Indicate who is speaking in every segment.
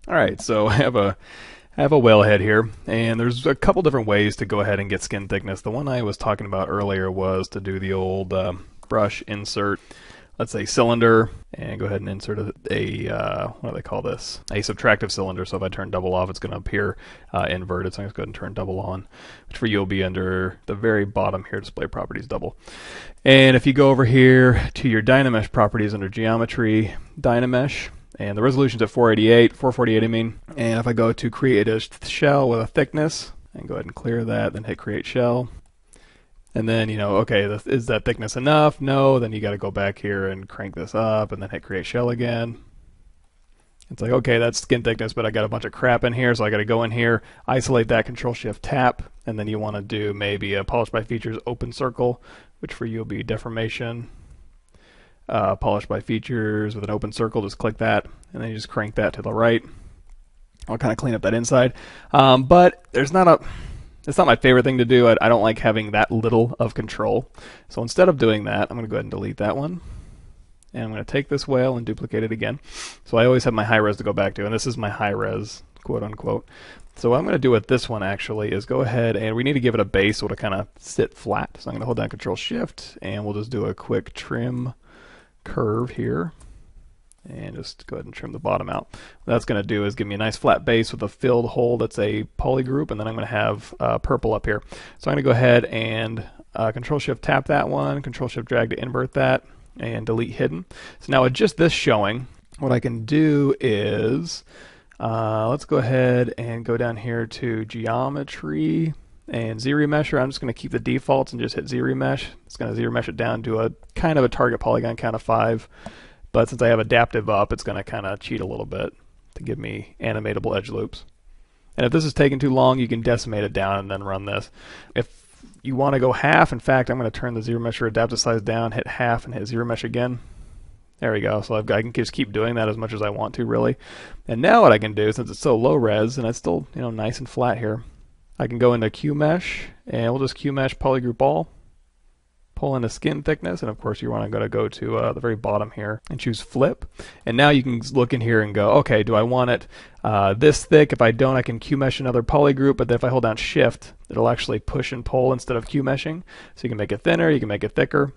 Speaker 1: All right, so I have a whale head here, and there's a couple different ways to go ahead and get skin thickness. The one I was talking about earlier was to do the old brush insert, let's say cylinder, and go ahead and insert what do they call this? A subtractive cylinder. So if I turn double off, it's going to appear inverted. So I'm just go ahead and turn double on, which for you will be under the very bottom here, display properties double. And if you go over here to your Dynamesh properties under geometry, Dynamesh, and the resolution's at 448 I mean. And if I go to create a shell with a thickness, and go ahead and clear that, then hit create shell. And then, okay, is that thickness enough? No, then you got to go back here and crank this up, and then hit create shell again. It's like, okay, that's skin thickness, but I got a bunch of crap in here, so I got to go in here, isolate that, Control-Shift-Tap, and then you want to do maybe a polish by features open circle, which for you will be deformation. Polish by features with an open circle, just click that, and then you just crank that to the right. I'll kind of clean up that inside, but it's not my favorite thing to do. I don't like having that little of control. So instead of doing that, I'm going to go ahead and delete that one, and I'm going to take this whale and duplicate it again. So I always have my high res to go back to, and this is my high res, quote unquote. So what I'm going to do with this one actually is go ahead, and we need to give it a base so it'll kind of sit flat. So I'm going to hold down Control Shift, and we'll just do a quick trim curve here, and just go ahead and trim the bottom out. What that's going to do is give me a nice flat base with a filled hole that's a poly group, and then I'm going to have purple up here. So I'm going to go ahead and Control Shift tap that one, Control Shift drag to invert that, and delete hidden. So now with just this showing, what I can do is let's go ahead and go down here to geometry and ZRemesher. I'm just going to keep the defaults and just hit ZRemesh. It's going to ZRemesh it down to a kind of a target polygon count of 5. But since I have adaptive up, it's going to kind of cheat a little bit to give me animatable edge loops. And if this is taking too long, you can decimate it down and then run this. If you want to go half, in fact, I'm going to turn the ZRemesher adaptive size down, hit half, and hit ZRemesh again. There we go. So I can just keep doing that as much as I want to, really. And now what I can do, since it's so low res and it's still nice and flat here, I can go into QMesh, and we'll just QMesh polygroup all, pull in the skin thickness, and of course you want to go to the very bottom here and choose flip. And now you can look in here and go, okay, do I want it this thick? If I don't, I can QMesh another polygroup, but then if I hold down Shift, it'll actually push and pull instead of QMeshing. So you can make it thinner, you can make it thicker.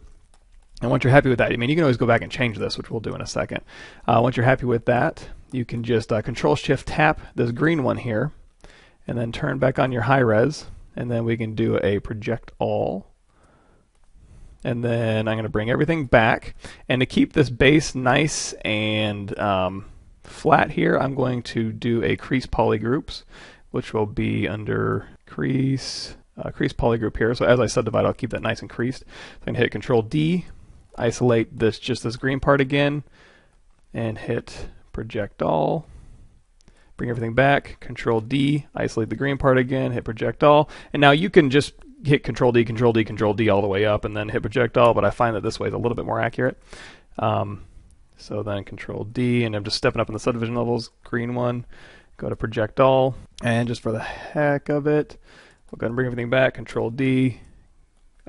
Speaker 1: And once you're happy with that, I mean, you can always go back and change this, which we'll do in a second. Once you're happy with that, you can just Control-Shift-Tap this green one here, and then turn back on your high res, and then we can do a project all. And then I'm going to bring everything back, and to keep this base nice and flat here, I'm going to do a crease polygroups, which will be under crease polygroup here. So as I subdivide, I'll keep that nice and creased. So I'm going to hit Control D, isolate just this green part again, and hit project all. Bring everything back, Control D, isolate the green part again, hit project all. And now you can just hit Control D, Control D, Control D all the way up and then hit project all, but I find that this way is a little bit more accurate. So then Control D, and I'm just stepping up in the subdivision levels, green one, go to project all, and just for the heck of it, we'll go ahead and bring everything back, Control D,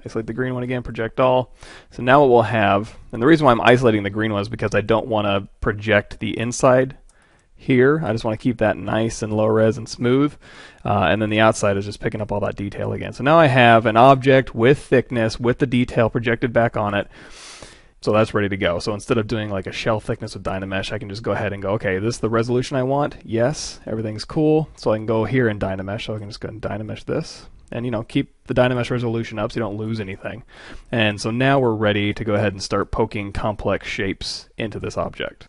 Speaker 1: isolate the green one again, project all. So now what we'll have, and the reason why I'm isolating the green one is because I don't want to project the inside here. I just want to keep that nice and low res and smooth, and then the outside is just picking up all that detail again. So now I have an object with thickness with the detail projected back on it, so that's ready to go. So instead of doing like a shell thickness with Dynamesh, I can just go ahead and go, okay, this is the resolution I want, yes, everything's cool, so I can go here in Dynamesh. So I can just go ahead and Dynamesh this, and keep the Dynamesh resolution up so you don't lose anything. And so now we're ready to go ahead and start poking complex shapes into this object.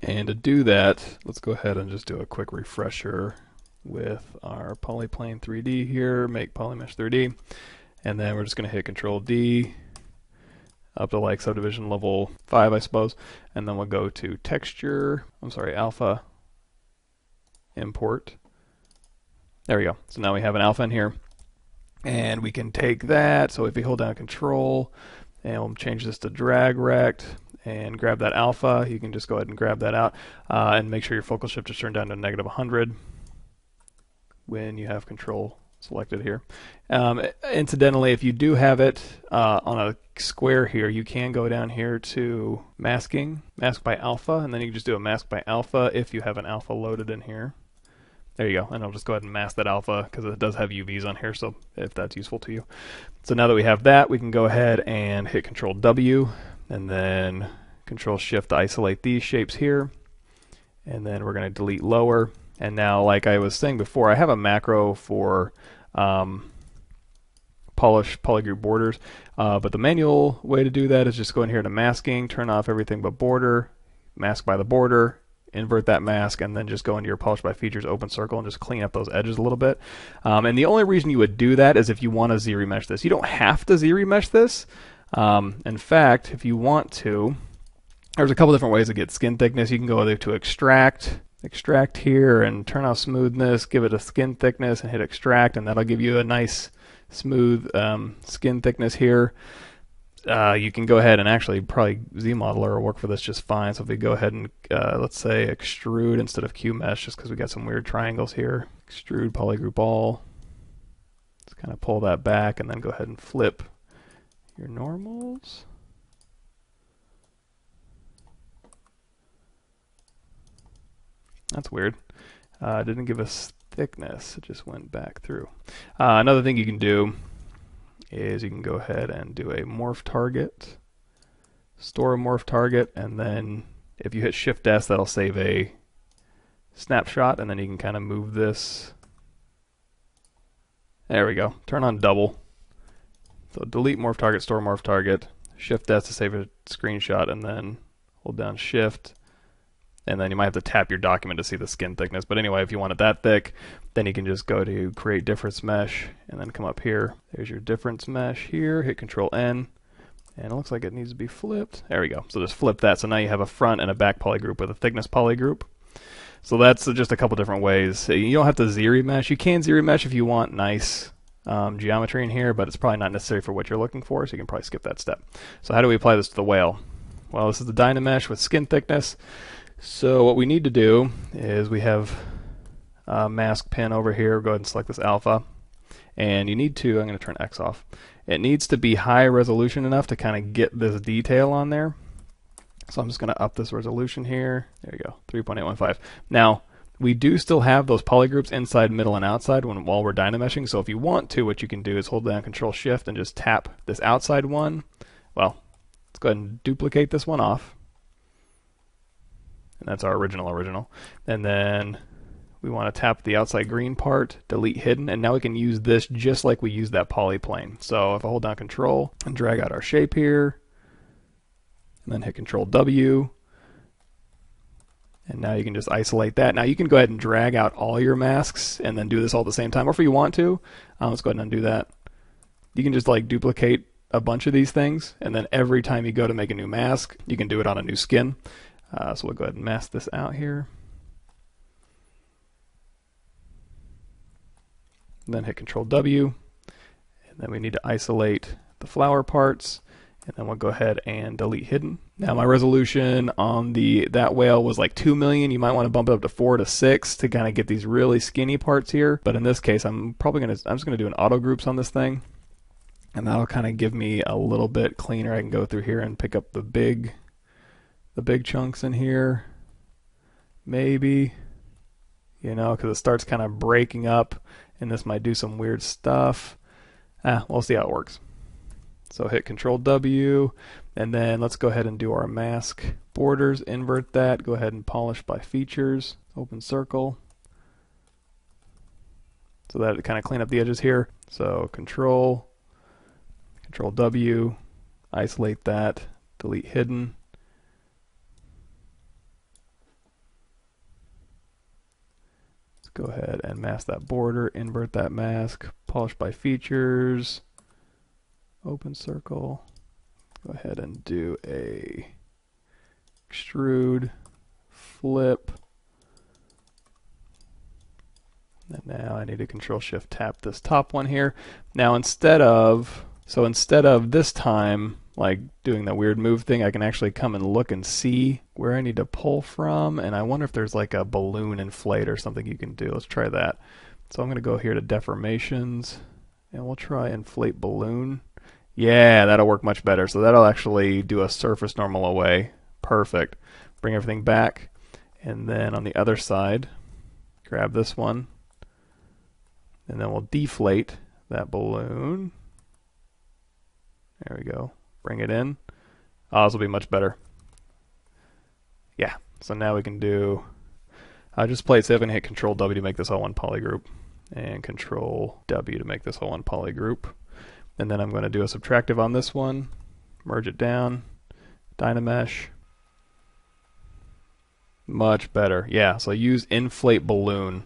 Speaker 1: And to do that, let's go ahead and just do a quick refresher with our polyplane 3D here, make polymesh 3D, and then we're just going to hit Control D up to like subdivision level 5, I suppose, and then we'll go to alpha import. There we go. So now we have an alpha in here, and we can take that. So if we hold down Control, and we'll change this to drag rect, and grab that alpha, you can just go ahead and grab that out, and make sure your focal shift is turned down to -100 when you have Control selected here. Incidentally, if you do have it on a square here, you can go down here to masking, mask by alpha, and then you can just do a mask by alpha if you have an alpha loaded in here. There you go, and I'll just go ahead and mask that alpha because it does have UVs on here, so if that's useful to you. So now that we have that, we can go ahead and hit Control W, and then Control Shift to isolate these shapes here, and then we're going to delete lower. And now, like I was saying before, I have a macro for polish polygroup borders, but the manual way to do that is just go in here to masking, turn off everything but border, mask by the border, invert that mask, and then just go into your polish by features open circle and just clean up those edges a little bit. And the only reason you would do that is if you want to ZRemesh this. You don't have to ZRemesh this. In fact, if you want to, there's a couple different ways to get skin thickness. You can go either to extract here and turn off smoothness, give it a skin thickness and hit extract, and that'll give you a nice smooth skin thickness here. You can go ahead and actually probably ZModeler will work for this just fine. So if we go ahead and let's say extrude instead of QMesh, just because we got some weird triangles here. Extrude polygroup all. Just kind of pull that back and then go ahead and flip your normals. That's weird. It didn't give us thickness. It just went back through. Another thing you can do is you can go ahead and do a morph target, store a morph target, and then if you hit Shift S, that'll save a snapshot, and then you can kind of move this. There we go. Turn on double. So delete morph target, store morph target, Shift S to save a screenshot, and then hold down Shift. And then you might have to tap your document to see the skin thickness. But anyway, if you want it that thick, then you can just go to Create Difference Mesh, and then come up here. There's your difference mesh here. Hit Control N, and it looks like it needs to be flipped. There we go. So just flip that. So now you have a front and a back polygroup with a thickness polygroup. So that's just a couple different ways. You don't have to ZRemesh. You can ZRemesh if you want nice geometry in here, but it's probably not necessary for what you're looking for, so you can probably skip that step. So how do we apply this to the whale? Well, this is the Dynamesh with skin thickness. So what we need to do is we have a mask pin over here. Go ahead and select this alpha. And you need to, I'm going to turn X off. It needs to be high resolution enough to kind of get this detail on there. So I'm just going to up this resolution here. There you go, 3.815. Now, we do still have those polygroups inside, middle, and outside while we're Dynameshing. So if you want to, what you can do is hold down Control Shift and just tap this outside one. Well, let's go ahead and duplicate this one off. And that's our original. And then we want to tap the outside green part, delete hidden, and now we can use this just like we used that polyplane. So if I hold down Control and drag out our shape here, and then hit Control W, and now you can just isolate that. Now you can go ahead and drag out all your masks and then do this all at the same time, or if you want to, let's go ahead and undo that. You can just like duplicate a bunch of these things, and then every time you go to make a new mask, you can do it on a new skin. So we'll go ahead and mask this out here. And then hit Control W. And then we need to isolate the flower parts. And then we'll go ahead and delete hidden. Now my resolution on that whale was like 2 million. You might want to bump it up to 4 to 6 to kind of get these really skinny parts here. But in this case, I'm just gonna do an auto groups on this thing. And that'll kind of give me a little bit cleaner. I can go through here and pick up the big chunks in here, maybe, because it starts kind of breaking up, and this might do some weird stuff. We'll see how it works. So hit Control W, and then let's go ahead and do our mask borders, invert that, go ahead and polish by features, open circle, so that it kind of clean up the edges here. So Control W, isolate that, delete hidden. Go ahead and mask that border, invert that mask, polish by features, open circle. Go ahead and do a extrude, flip. And now I need to Control Shift tap this top one here. Now instead of this time like doing that weird move thing, I can actually come and look and see where I need to pull from, and I wonder if there's like a balloon inflate or something you can do. Let's try that. So I'm going to go here to deformations, and we'll try inflate balloon. Yeah, that'll work much better. So that'll actually do a surface normal away. Perfect. Bring everything back, and then on the other side, grab this one, and then we'll deflate that balloon. There we go. Bring it in. Oh, this will be much better. Yeah, so now we can do, just play it safe and hit Control W to make this all one polygroup, and Control W to make this all one polygroup. And then I'm going to do a subtractive on this one, merge it down, Dynamesh. Much better. Yeah, so use inflate balloon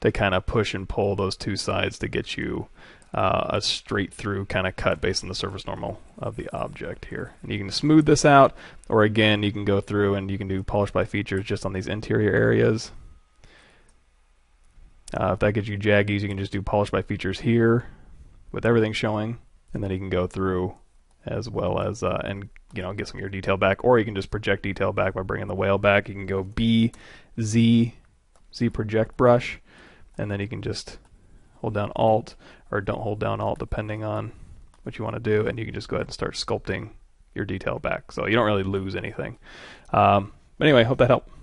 Speaker 1: to kind of push and pull those two sides to get you a straight through kind of cut based on the surface normal of the object here. And you can smooth this out, or again, you can go through and you can do polish by features just on these interior areas. If that gives you jaggies, you can just do polish by features here with everything showing, and then you can go through as well as and get some of your detail back, or you can just project detail back by bringing the whale back. You can go B, Z project brush, and then you can just hold down Alt, or don't hold down Alt depending on what you want to do, and you can just go ahead and start sculpting your detail back. So you don't really lose anything. But anyway, hope that helped.